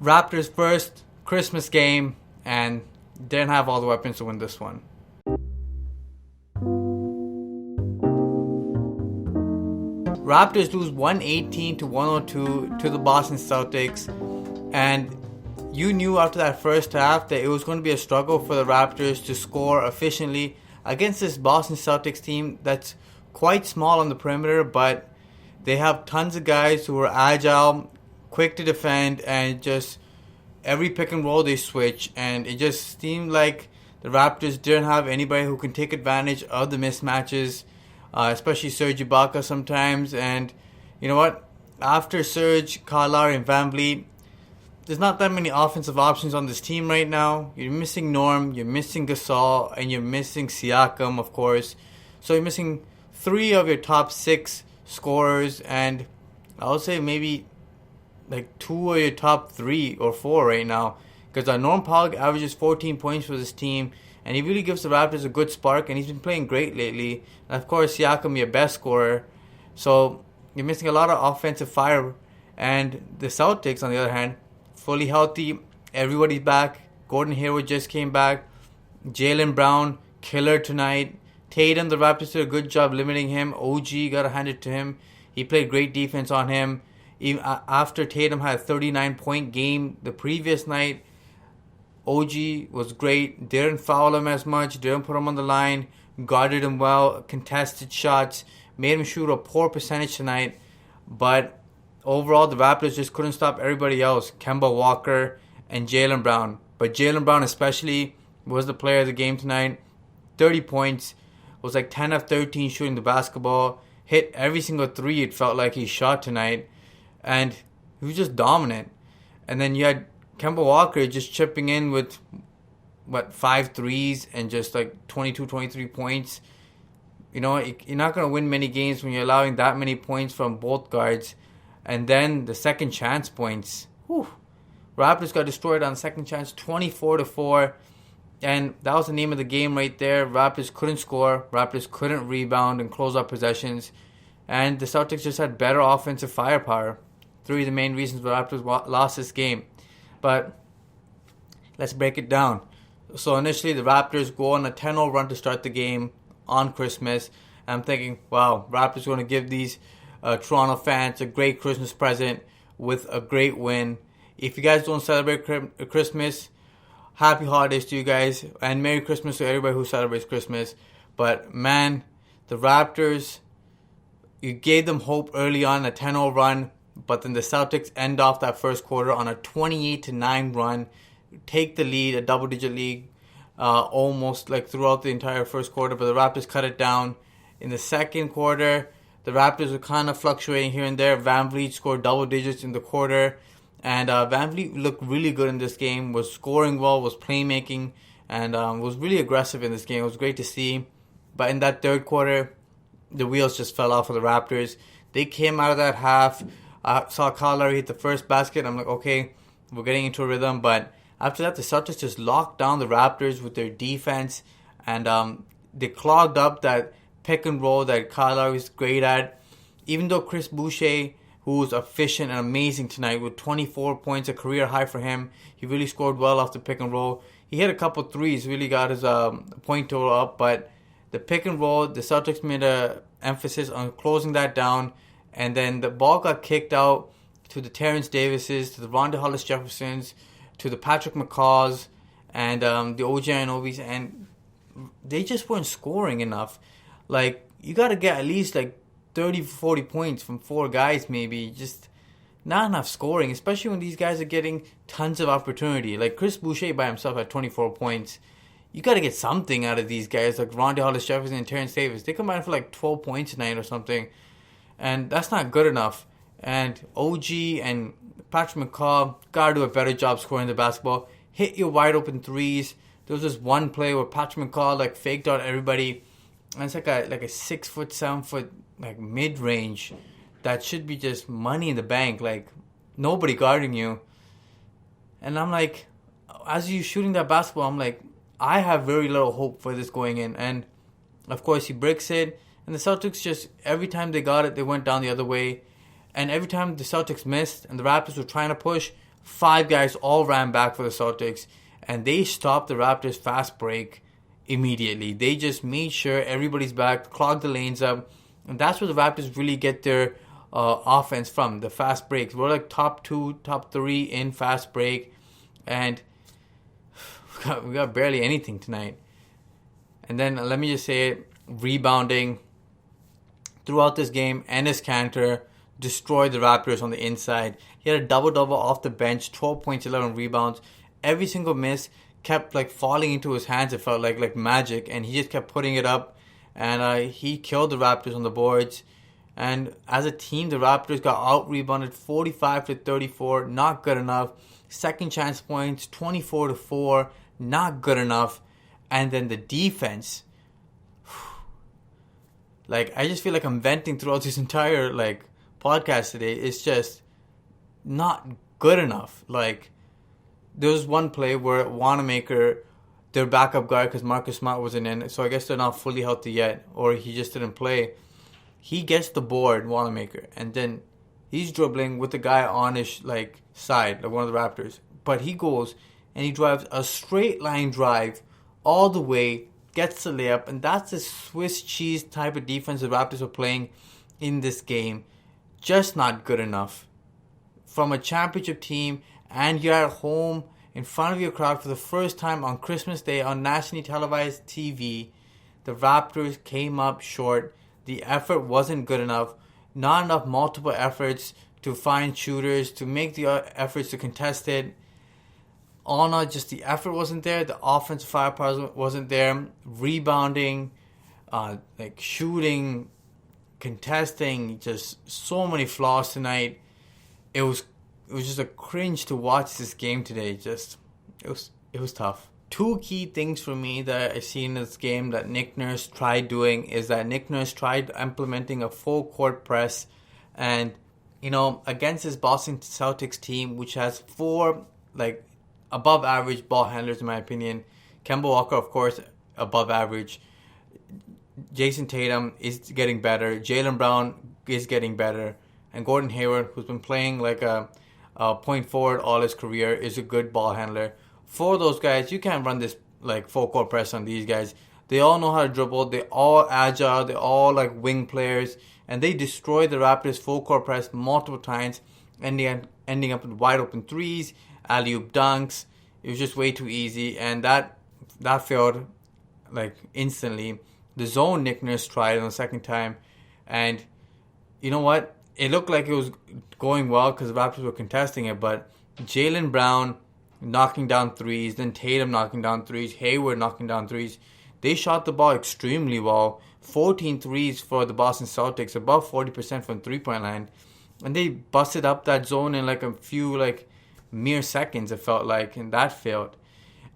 Raptors first Christmas game, and didn't have all the weapons to win this one. Raptors lose 118 to 102 to the Boston Celtics, and you knew after that first half that it was going to be a struggle for the Raptors to score efficiently against this Boston Celtics team that's quite small on the perimeter, but they have tons of guys who are agile, quick to defend, and just every pick and roll they switch, and it just seemed like the Raptors didn't have anybody who can take advantage of the mismatches, especially Serge Ibaka sometimes. And you know what? After Serge, Kyle Lowry, and VavVleet, there's not that many offensive options on this team right now. You're missing Norm, you're missing Gasol, and you're missing Siakam, of course. So you're missing 3 of your top 6 scorers, and I would say maybe like 2 of your top 3 or 4 right now. Because Norm Powell averages 14 points for this team, and he really gives the Raptors a good spark, and he's been playing great lately. And of course, Siakam, your best scorer. So you're missing a lot of offensive fire. And the Celtics, on the other hand, fully healthy. Everybody's back. Gordon Hayward just came back. Jaylen Brown, killer tonight. Tatum, the Raptors did a good job limiting him. OG, got to hand it to him. He played great defense on him. Even after Tatum had a 39-point game the previous night, OG was great. Didn't foul him as much. Didn't put him on the line. Guarded him well. Contested shots. Made him shoot a poor percentage tonight. But overall, the Raptors just couldn't stop everybody else. Kemba Walker and Jaylen Brown. But Jaylen Brown especially was the player of the game tonight. 30 points. Was like 10 of 13 shooting the basketball. Hit every single 3 it felt like he shot tonight. And he was just dominant. And then you had Kemba Walker just chipping in with, 5 threes and just like 22, 23 points. You know, you're not going to win many games when you're allowing that many points from both guards. And then the second chance points. Whew. Raptors got destroyed on second chance, 24-4. And that was the name of the game right there. Raptors couldn't score. Raptors couldn't rebound and close out possessions. And the Celtics just had better offensive firepower. 3 of the main reasons the Raptors lost this game. But let's break it down. So initially the Raptors go on a 10-0 run to start the game on Christmas. And I'm thinking, wow, Raptors are going to give these Toronto fans a great Christmas present with a great win. If you guys don't celebrate Christmas, happy holidays to you guys, and Merry Christmas to everybody who celebrates Christmas. But man, the Raptors, you gave them hope early on, a 10-0 run, but then the Celtics end off that first quarter on a 28-9 run, take the lead, a double-digit lead, almost like throughout the entire first quarter, but the Raptors cut it down. In the second quarter, the Raptors were kind of fluctuating here and there. VavVleet scored double digits in the quarter. And VavVleet looked really good in this game, was scoring well, was playmaking, and was really aggressive in this game. It was great to see. But in that third quarter, the wheels just fell off for the Raptors. They came out of that half. I saw Kyle Lowry hit the first basket. I'm like, okay, we're getting into a rhythm. But after that, the Celtics just locked down the Raptors with their defense. And they clogged up that pick and roll that Kyle Lowry is great at. Even though Chris Boucher, who was efficient and amazing tonight with 24 points, a career high for him. He really scored well off the pick and roll. He hit a couple threes, really got his point total up. But the pick and roll, the Celtics made an emphasis on closing that down. And then the ball got kicked out to the Terrence Davises, to the Ronda Hollis Jeffersons, to the Patrick McCaws, and the OG Anobis. And they just weren't scoring enough. Like, you got to get at least like 30, 40 points from 4 guys maybe. Just not enough scoring, especially when these guys are getting tons of opportunity. Like Chris Boucher by himself had 24 points. You got to get something out of these guys like Ronda Hollis Jefferson and Terrence Davis. They combined for like 12 points tonight or something. And that's not good enough. And OG and Patrick McCaw got to do a better job scoring the basketball. Hit your wide open threes. There was this one play where Patrick McCaw like faked out everybody. And it's like a 6 foot, 7 foot like mid range that should be just money in the bank. Like nobody guarding you. And I'm like, as you shooting that basketball, I'm like, I have very little hope for this going in. And of course he breaks it. And the Celtics just, every time they got it, they went down the other way. And every time the Celtics missed and the Raptors were trying to push, 5 guys all ran back for the Celtics, and they stopped the Raptors' fast break immediately. They just made sure everybody's back, clogged the lanes up, and that's where the Raptors really get their offense from, the fast breaks. We're like top 2, top 3 in fast break, and we got barely anything tonight. And then let me just say it, rebounding throughout this game, Enes Kanter destroyed the Raptors on the inside. He had a double-double off the bench, 12 points, 11 rebounds. Every single miss kept like falling into his hands. It felt like magic, and he just kept putting it up, and he killed the Raptors on the boards. And as a team, the Raptors got out-rebounded 45-34, not good enough. Second chance points, 24-4, not good enough. And then the defense, like, I just feel like I'm venting throughout this entire like podcast today. It's just not good enough. Like, there was one play where Wanamaker, their backup guard, because Marcus Smart wasn't in, so I guess they're not fully healthy yet, or he just didn't play. He gets the board, Wanamaker, and then he's dribbling with the guy on his like side, like one of the Raptors. But he goes and he drives a straight line drive all the way, gets the layup, and that's the Swiss cheese type of defense the Raptors were playing in this game. Just not good enough. From a championship team, and you're at home in front of your crowd for the first time on Christmas Day on nationally televised TV, the Raptors came up short. The effort wasn't good enough. Not enough multiple efforts to find shooters, to make the efforts to contest it. All in all, just the effort wasn't there. The offensive firepower wasn't there. Rebounding, like shooting, contesting, just so many flaws tonight. It was just a cringe to watch this game today. It was tough. 2 key things for me that I see in this game that Nick Nurse tried doing is that Nick Nurse tried implementing a full court press, and against this Boston Celtics team, which has 4 like above average ball handlers in my opinion. Kemba Walker, of course, above average. Jason Tatum is getting better. Jaylen Brown is getting better. And Gordon Hayward, who's been playing like a point forward all his career, is a good ball handler. For those guys, you can't run this like full court press on these guys. They all know how to dribble. They're all agile. They're all like wing players. And they destroyed the Raptors full court press multiple times, ending up with wide open threes, alley-oop dunks. It was just way too easy, and that failed like instantly. The zone Nick Nurse tried on the second time, and you know what? It looked like it was going well because the Raptors were contesting it, but Jaylen Brown knocking down threes, then Tatum knocking down threes, Hayward knocking down threes. They shot the ball extremely well. 14 threes for the Boston Celtics, above 40% from three-point line, and they busted up that zone in like a few like mere seconds, it felt like, and that failed.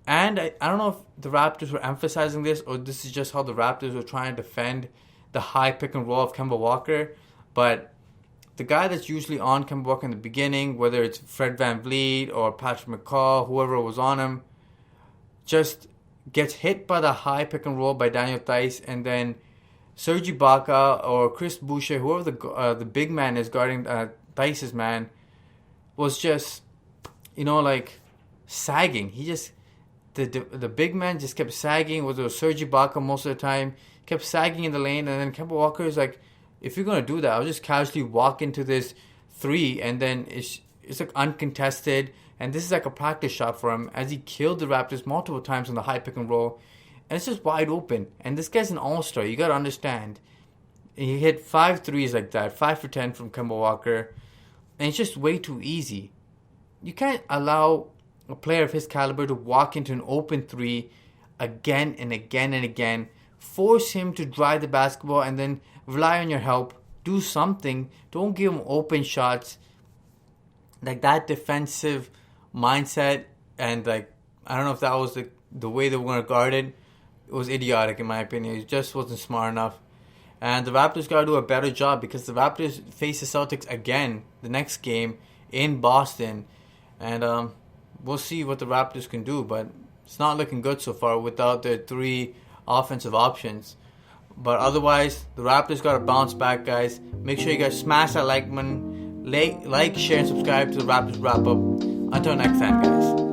And I don't know if the Raptors were emphasizing this or this is just how the Raptors were trying to defend the high pick and roll of Kemba Walker, but the guy that's usually on Kemba Walker in the beginning, whether it's Fred VanVleet or Patrick McCaw, whoever was on him, just gets hit by the high pick and roll by Daniel Theis, and then Serge Ibaka or Chris Boucher, whoever the big man is guarding Theis's man, was just like sagging. He just the big man just kept sagging. Whether it was Serge Ibaka most of the time, kept sagging in the lane, and then Kemba Walker is like, if you're gonna do that, I'll just casually walk into this three, and then it's like uncontested, and this is like a practice shot for him as he killed the Raptors multiple times on the high pick and roll, and it's just wide open. And this guy's an all-star. You gotta understand. He hit 5 threes like that, 5 for 10 from Kemba Walker, and it's just way too easy. You can't allow a player of his caliber to walk into an open three again and again and again. Force him to drive the basketball and then rely on your help. Do something. Don't give him open shots. Like that defensive mindset, and like I don't know if that was the way they were going to guard it. It was idiotic in my opinion. It just wasn't smart enough. And the Raptors got to do a better job because the Raptors face the Celtics again the next game in Boston. And we'll see what the Raptors can do. But it's not looking good so far without their 3 offensive options. But otherwise, the Raptors got to bounce back, guys. Make sure you guys smash that like button. Like, share, and subscribe to the Raptors Wrap Up. Until next time, guys.